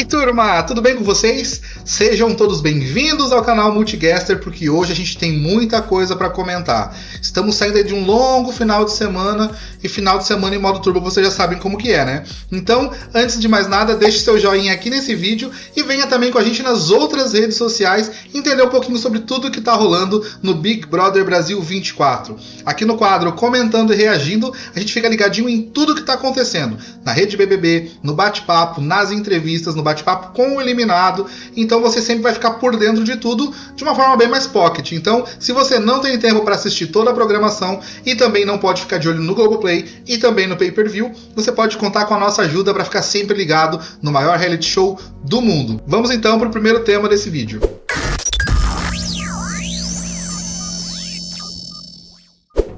Turma, tudo bem com vocês? Sejam todos bem-vindos ao canal Multigaster, porque hoje a gente tem muita coisa para comentar. Estamos saindo de um longo final de semana, e final de semana em modo turbo vocês já sabem como que é, né? Então, antes de mais nada, deixe seu joinha aqui nesse vídeo e venha também com a gente nas outras redes sociais entender um pouquinho sobre tudo que está rolando no Big Brother Brasil 24. Aqui no quadro Comentando e Reagindo, a gente fica ligadinho em tudo que está acontecendo na rede BBB, no bate-papo, nas entrevistas, no bate-papo com o eliminado. Então você sempre vai ficar por dentro de tudo de uma forma bem mais pocket. Então, se você não tem tempo para assistir toda a programação e também não pode ficar de olho no Globoplay e também no pay-per-view, você pode contar com a nossa ajuda para ficar sempre ligado no maior reality show do mundo. Vamos então para o primeiro tema desse vídeo.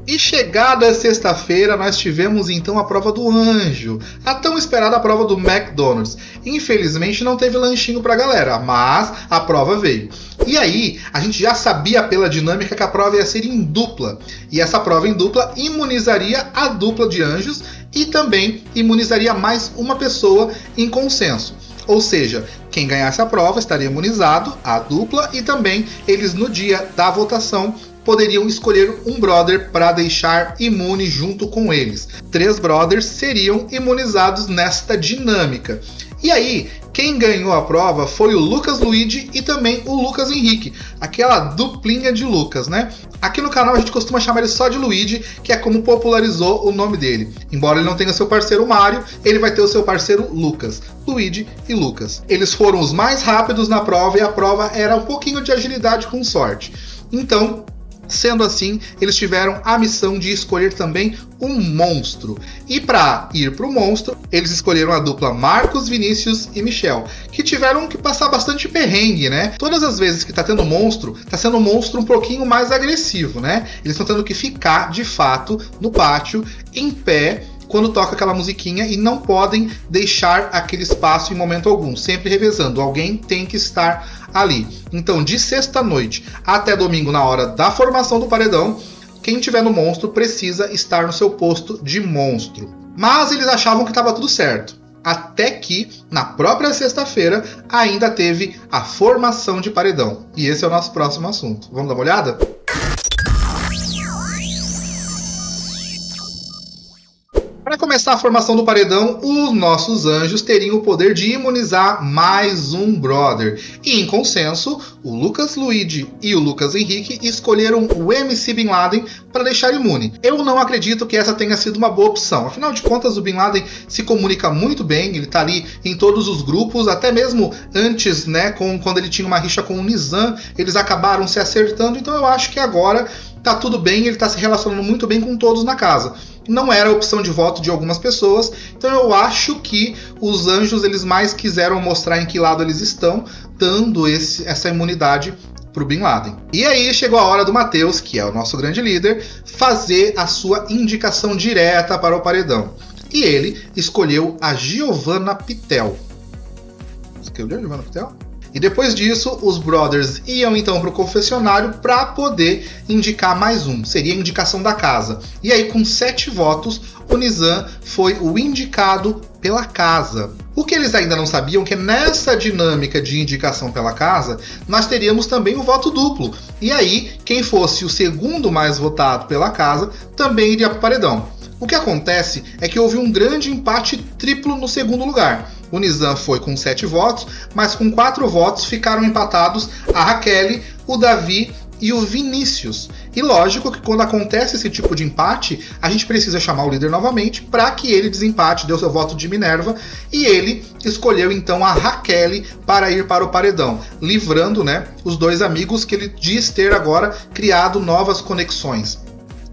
E chegada a sexta-feira, nós tivemos então a prova do anjo, a tão esperada prova do McDonald's. Infelizmente não teve lanchinho pra galera, mas a prova veio. E aí, a gente já sabia pela dinâmica que a prova ia ser em dupla. E essa prova em dupla imunizaria a dupla de anjos e também imunizaria mais uma pessoa em consenso. Ou seja, quem ganhasse a prova estaria imunizado, a dupla, e também eles no dia da votação poderiam escolher um brother para deixar imune junto com eles. 3 brothers seriam imunizados nesta dinâmica. E aí, quem ganhou a prova foi o Lucas Luigi e também o Lucas Henrique, aquela duplinha de Lucas, né? Aqui no canal a gente costuma chamar ele só de Luigi, que é como popularizou o nome dele. Embora ele não tenha seu parceiro Mário, ele vai ter o seu parceiro Lucas. Luigi e Lucas. Eles foram os mais rápidos na prova e a prova era um pouquinho de agilidade com sorte. Então, sendo assim, eles tiveram a missão de escolher também um monstro. E para ir para o monstro, eles escolheram a dupla Marcos, Vinícius e Michel, que tiveram que passar bastante perrengue, né? Todas as vezes que tá tendo monstro, tá sendo um monstro um pouquinho mais agressivo, né? Eles estão tendo que ficar, de fato, no pátio, em pé, quando toca aquela musiquinha, e não podem deixar aquele espaço em momento algum, sempre revezando, alguém tem que estar ali. Então, de sexta-noite até domingo, na hora da formação do paredão, quem tiver no monstro precisa estar no seu posto de monstro. Mas eles achavam que estava tudo certo, até que, na própria sexta-feira, ainda teve a formação de paredão. E esse é o nosso próximo assunto. Vamos dar uma olhada? Para começar a formação do paredão, os nossos anjos teriam o poder de imunizar mais um brother. E em consenso, o Lucas Luigi e o Lucas Henrique escolheram o MC Bin Laden para deixar imune. Eu não acredito que essa tenha sido uma boa opção. Afinal de contas, o Bin Laden se comunica muito bem, ele está ali em todos os grupos, até mesmo antes, né, quando ele tinha uma rixa com o Nizam, eles acabaram se acertando. Então eu acho que agora tá tudo bem, ele está se relacionando muito bem com todos na casa. Não era a opção de voto de algumas pessoas, então eu acho que os anjos eles mais quiseram mostrar em que lado eles estão, dando essa imunidade para o Bin Laden. E aí chegou a hora do Matheus, que é o nosso grande líder, fazer a sua indicação direta para o paredão. E ele escolheu a Giovanna Pitel. Escolheu a Giovanna Pitel? E depois disso, os brothers iam então para o confessionário para poder indicar mais um. Seria a indicação da casa. E aí, com 7 votos, o Nizam foi o indicado pela casa. O que eles ainda não sabiam é que nessa dinâmica de indicação pela casa, nós teríamos também o voto duplo. E aí, quem fosse o segundo mais votado pela casa, também iria para o paredão. O que acontece é que houve um grande empate triplo no segundo lugar. O Nizam foi com 7 votos, mas com 4 votos ficaram empatados a Raquel, o Davi e o Vinícius. E lógico que quando acontece esse tipo de empate, a gente precisa chamar o líder novamente para que ele desempate, deu seu voto de Minerva, e ele escolheu então a Raquel para ir para o paredão, livrando, né, os 2 amigos que ele diz ter agora criado novas conexões.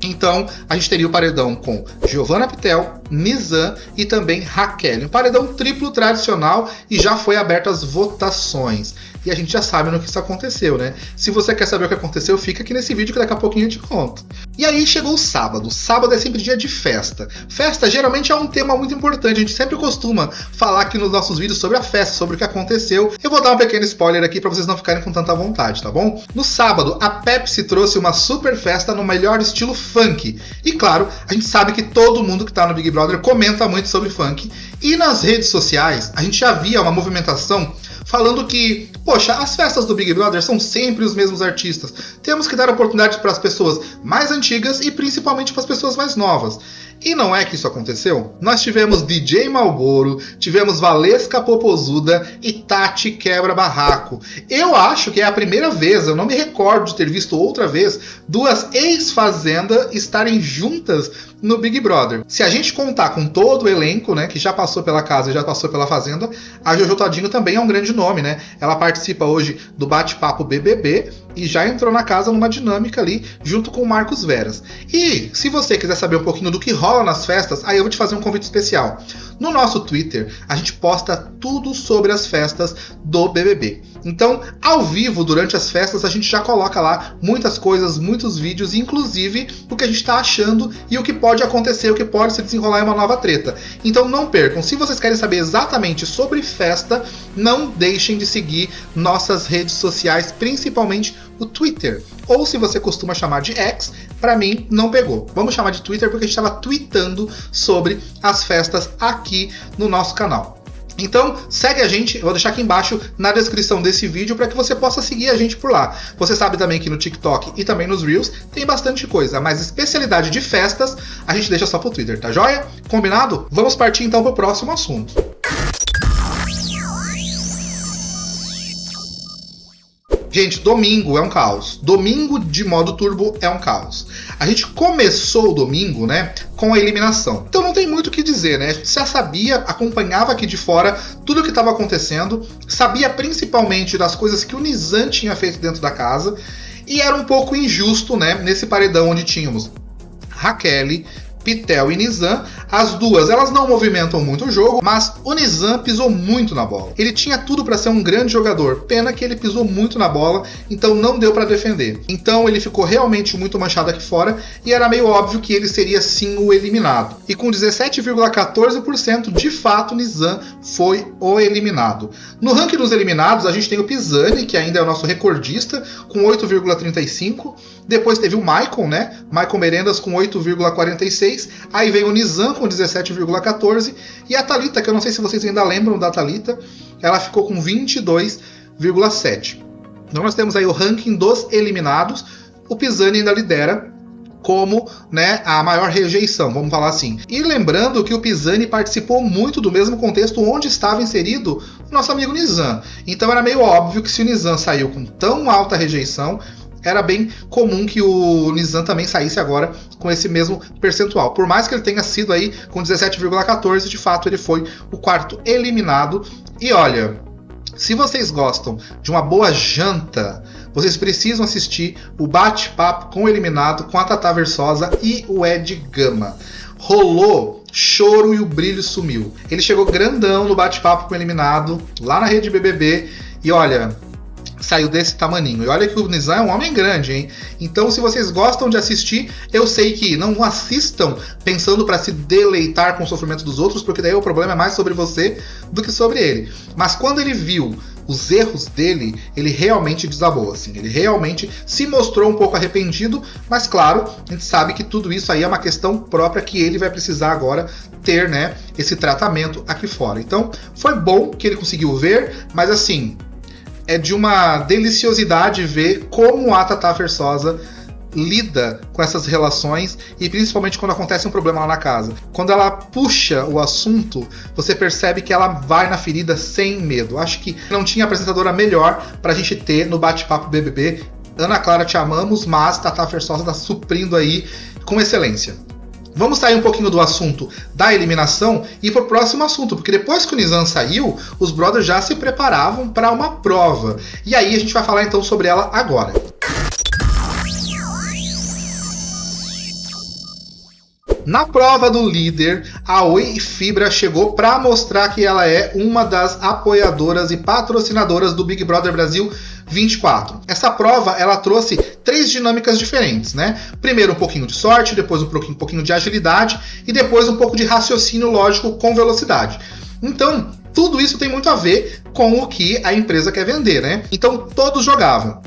Então, a gente teria o paredão com Giovanna Pitel, Nizam e também Raquel. Um paredão triplo tradicional e já foi aberto as votações. e a gente já sabe no que isso aconteceu, né? Se você quer saber o que aconteceu, fica aqui nesse vídeo que daqui a pouquinho eu te conto. E aí chegou o sábado. Sábado é sempre dia de festa. Festa geralmente é um tema muito importante, a gente sempre costuma falar aqui nos nossos vídeos sobre a festa, sobre o que aconteceu. Eu vou dar um pequeno spoiler aqui para vocês não ficarem com tanta vontade, tá bom? No sábado, a Pepsi trouxe uma super festa no melhor estilo funk. E claro, a gente sabe que todo mundo que tá no Big Brother comenta muito sobre funk. E nas redes sociais, a gente já via uma movimentação falando que, poxa, as festas do Big Brother são sempre os mesmos artistas. Temos que dar oportunidade para as pessoas mais antigas e principalmente para as pessoas mais novas. E não é que isso aconteceu? Nós tivemos DJ Malboro, tivemos Valesca Popozuda e Tati Quebra Barraco. Eu acho que é a primeira vez, eu não me recordo de ter visto outra vez, duas ex-Fazenda estarem juntas no Big Brother. Se a gente contar com todo o elenco, né, que já passou pela casa e já passou pela Fazenda, a Jojo Todinho também é um grande nome, né? Ela participa hoje do Bate-Papo BBB e já entrou na casa numa dinâmica ali junto com o Marcos Veras. E se você quiser saber um pouquinho do que rola nas festas, aí eu vou te fazer um convite especial. No nosso Twitter, a gente posta tudo sobre as festas do BBB. Então, ao vivo, durante as festas, a gente já coloca lá muitas coisas, muitos vídeos, inclusive o que a gente está achando e o que pode acontecer, o que pode se desenrolar em uma nova treta. Então não percam. Se vocês querem saber exatamente sobre festa, não deixem de seguir nossas redes sociais, principalmente o Twitter. Ou se você costuma chamar de X, pra mim não pegou. Vamos chamar de Twitter porque a gente estava tweetando sobre as festas aqui no nosso canal. Então, segue a gente, eu vou deixar aqui embaixo na descrição desse vídeo para que você possa seguir a gente por lá. Você sabe também que no TikTok e também nos Reels tem bastante coisa, mas especialidade de festas a gente deixa só pro Twitter, tá joia? Combinado? Vamos partir então pro próximo assunto. Gente, domingo é um caos. Domingo de modo turbo é um caos. A gente começou o domingo, né, com a eliminação. Então não tem muito o que dizer, né? A gente já sabia, acompanhava aqui de fora tudo o que estava acontecendo, sabia principalmente das coisas que o Nizam tinha feito dentro da casa, e era um pouco injusto, né, nesse paredão onde tínhamos Raquel, Pitel e Nizam. As duas, elas não movimentam muito o jogo, mas o Nizam pisou muito na bola. Ele tinha tudo para ser um grande jogador, pena que ele pisou muito na bola, então não deu para defender. Então ele ficou realmente muito manchado aqui fora e era meio óbvio que ele seria sim o eliminado. E com 17,14%, de fato, Nizam foi o eliminado. No ranking dos eliminados, a gente tem o Pisani, que ainda é o nosso recordista, com 8,35%. Depois teve o Michael, né? Michael Merendas com 8,46%. Aí veio o Nizam com 17,14%. E a Thalita, que eu não sei se vocês ainda lembram da Thalita, ela ficou com 22,7%. Então nós temos aí o ranking dos eliminados. O Pisani ainda lidera como, né, a maior rejeição, vamos falar assim. E lembrando que o Pisani participou muito do mesmo contexto onde estava inserido o nosso amigo Nizam. Então era meio óbvio que se o Nizam saiu com tão alta rejeição, era bem comum que o Nizam também saísse agora com esse mesmo percentual. Por mais que ele tenha sido aí com 17,14%, de fato ele foi o quarto eliminado. E olha, se vocês gostam de uma boa janta, vocês precisam assistir o bate-papo com o eliminado, com a Tatá Versosa e o Ed Gama. Rolou choro e o brilho sumiu. Ele chegou grandão no bate-papo com o eliminado, lá na rede BBB, e olha, saiu desse tamaninho. E olha que o Nizam é um homem grande, hein? Então, se vocês gostam de assistir, eu sei que não assistam pensando para se deleitar com o sofrimento dos outros, porque daí o problema é mais sobre você do que sobre ele. Mas quando ele viu os erros dele, ele realmente desabou, assim. Ele realmente se mostrou um pouco arrependido, mas claro, a gente sabe que tudo isso aí é uma questão própria que ele vai precisar agora ter, né, esse tratamento aqui fora. Então, foi bom que ele conseguiu ver, mas assim, é de uma deliciosidade ver como a Tatá Versosa lida com essas relações e principalmente quando acontece um problema lá na casa. Quando ela puxa o assunto, você percebe que ela vai na ferida sem medo. Acho que não tinha apresentadora melhor pra gente ter no bate-papo BBB. Ana Clara, te amamos, mas Tatá Versosa tá suprindo aí com excelência. Vamos sair um pouquinho do assunto da eliminação e ir pro próximo assunto, porque depois que o Nizam saiu, os brothers já se preparavam para uma prova. E aí a gente vai falar então sobre ela agora. Na prova do líder, a Oi Fibra chegou para mostrar que ela é uma das apoiadoras e patrocinadoras do Big Brother Brasil 24. Essa prova, ela trouxe 3 dinâmicas diferentes, né? Primeiro um pouquinho de sorte, depois um pouquinho de agilidade e depois um pouco de raciocínio lógico com velocidade. Então, tudo isso tem muito a ver com o que a empresa quer vender, né? Então, todos jogavam.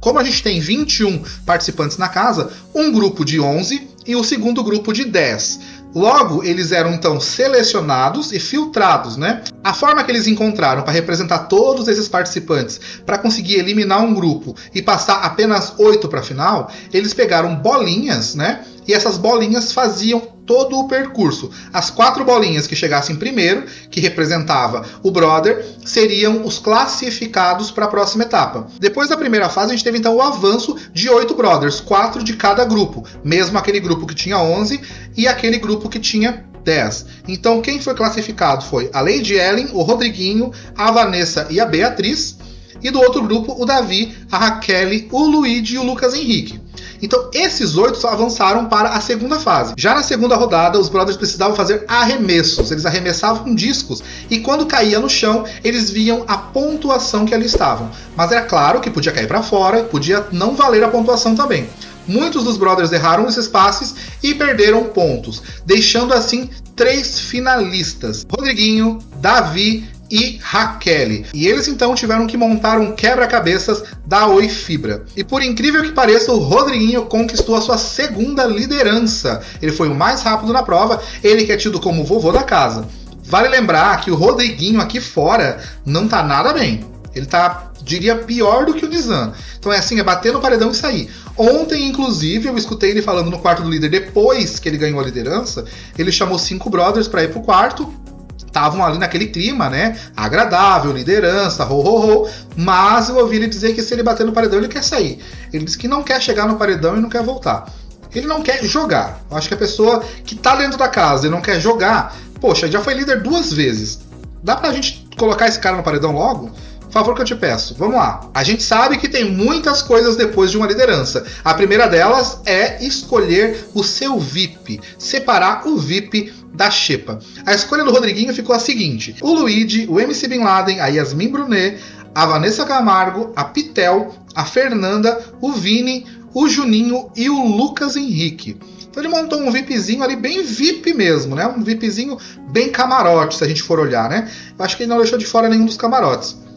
Como a gente tem 21 participantes na casa, um grupo de 11 e o segundo grupo de 10. Logo, eles eram então selecionados e filtrados, né? A forma que eles encontraram para representar todos esses participantes, para conseguir eliminar um grupo e passar apenas 8 para a final, eles pegaram bolinhas, né? E essas bolinhas faziam todo o percurso. As 4 bolinhas que chegassem primeiro, que representava o brother, seriam os classificados para a próxima etapa. Depois da primeira fase, a gente teve então o avanço de 8 brothers, 4 de cada grupo, mesmo aquele grupo que tinha 11 e aquele grupo que tinha 10. Então, quem foi classificado foi a Lady Ellen, o Rodriguinho, a Vanessa e a Beatriz. E do outro grupo, o Davi, a Raquel, o Luigi e o Lucas Henrique. Então, esses 8 avançaram para a segunda fase. Já na segunda rodada, os brothers precisavam fazer arremessos. Eles arremessavam discos e quando caía no chão, eles viam a pontuação que ali estavam. Mas era claro que podia cair para fora, podia não valer a pontuação também. Muitos dos brothers erraram esses passes e perderam pontos, deixando assim 3 finalistas: Rodriguinho, Davi e Raquel. E eles então tiveram que montar um quebra-cabeças da Oi Fibra. E por incrível que pareça, o Rodriguinho conquistou a sua segunda liderança. Ele foi o mais rápido na prova, ele que é tido como o vovô da casa. Vale lembrar que o Rodriguinho aqui fora não tá nada bem. Ele tá, diria, pior do que o Nizam. Então é assim, é bater no paredão e sair. Ontem, inclusive, eu escutei ele falando no quarto do líder, depois que ele ganhou a liderança, ele chamou 5 brothers para ir pro quarto. Estavam ali naquele clima, né? Agradável, liderança, ho, ho, ho. Mas eu ouvi ele dizer que se ele bater no paredão, ele quer sair. Ele disse que não quer chegar no paredão e não quer voltar. Ele não quer jogar. Eu acho que a pessoa que tá dentro da casa e não quer jogar, poxa, já foi líder 2 vezes. Dá pra gente colocar esse cara no paredão logo? Favor que eu te peço, vamos lá. A gente sabe que tem muitas coisas depois de uma liderança. A primeira delas é escolher o seu VIP, separar o VIP da xepa. A escolha do Rodriguinho ficou a seguinte: o Luigi, o MC Bin Laden, a Yasmin Brunet, a Vanessa Camargo, a Pitel, a Fernanda, o Vini, o Juninho e o Lucas Henrique. Então ele montou um VIPzinho ali, bem VIP mesmo, né? Um VIPzinho bem camarote, se a gente for olhar, né? Eu acho que ele não deixou de fora nenhum dos camarotes.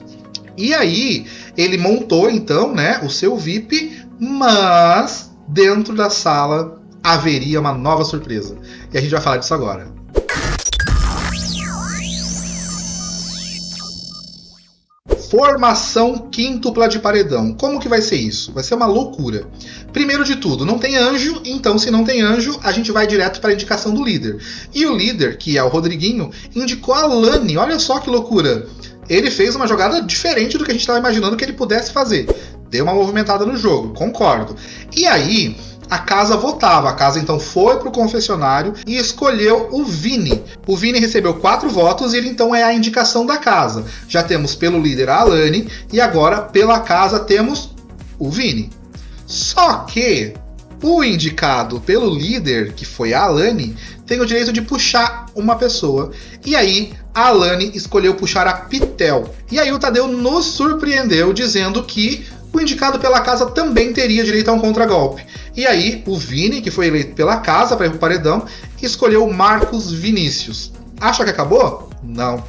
E aí, ele montou então, né, o seu VIP, mas dentro da sala haveria uma nova surpresa. E a gente vai falar disso agora. Formação quíntupla de paredão. Como que vai ser isso? Vai ser uma loucura. Primeiro de tudo, não tem anjo, então se não tem anjo, a gente vai direto para a indicação do líder. E o líder, que é o Rodriguinho, indicou a Lani. Olha só que loucura. Ele fez uma jogada diferente do que a gente estava imaginando que ele pudesse fazer. Deu uma movimentada no jogo, concordo. E aí, a casa votava. A casa então foi para o confessionário e escolheu o Vini. O Vini recebeu 4 votos e ele então é a indicação da casa. Já temos pelo líder a Alane e agora pela casa temos o Vini. Só que o indicado pelo líder, que foi a Alane, tem o direito de puxar uma pessoa. E aí, a Alane escolheu puxar a Pitel. E aí o Tadeu nos surpreendeu dizendo que o indicado pela casa também teria direito a um contragolpe. E aí, o Vini, que foi eleito pela casa para ir pro paredão, escolheu o Marcos Vinícius. Acha que acabou? Não.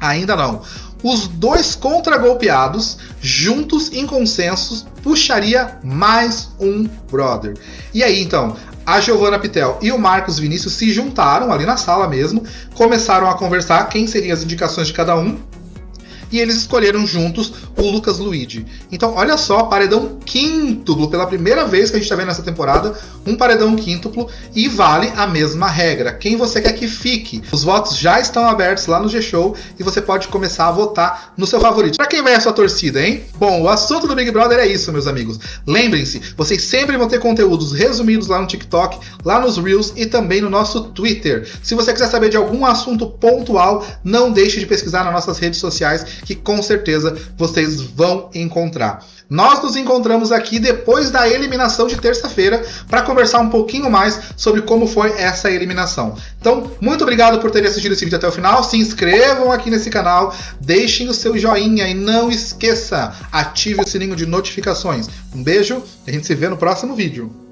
Ainda não. Os 2 contragolpeados, juntos em consenso, puxaria mais um brother. E aí, então, a Giovanna Pitel e o Marcos Vinícius se juntaram ali na sala mesmo, começaram a conversar quem seriam as indicações de cada um, e eles escolheram juntos o Lucas Luigi. Então, olha só, paredão quíntuplo, pela primeira vez que a gente está vendo nessa temporada, um paredão quíntuplo, e vale a mesma regra. Quem você quer que fique? Os votos já estão abertos lá no G-Show e você pode começar a votar no seu favorito. Para quem vai a sua torcida, hein? Bom, o assunto do Big Brother é isso, meus amigos. Lembrem-se, vocês sempre vão ter conteúdos resumidos lá no TikTok, lá nos Reels e também no nosso Twitter. Se você quiser saber de algum assunto pontual, não deixe de pesquisar nas nossas redes sociais, que com certeza vocês eles vão encontrar. Nós nos encontramos aqui depois da eliminação de terça-feira para conversar um pouquinho mais sobre como foi essa eliminação. Então, muito obrigado por terem assistido esse vídeo até o final. Se inscrevam aqui nesse canal, deixem o seu joinha e não esqueça, ative o sininho de notificações. Um beijo e a gente se vê no próximo vídeo.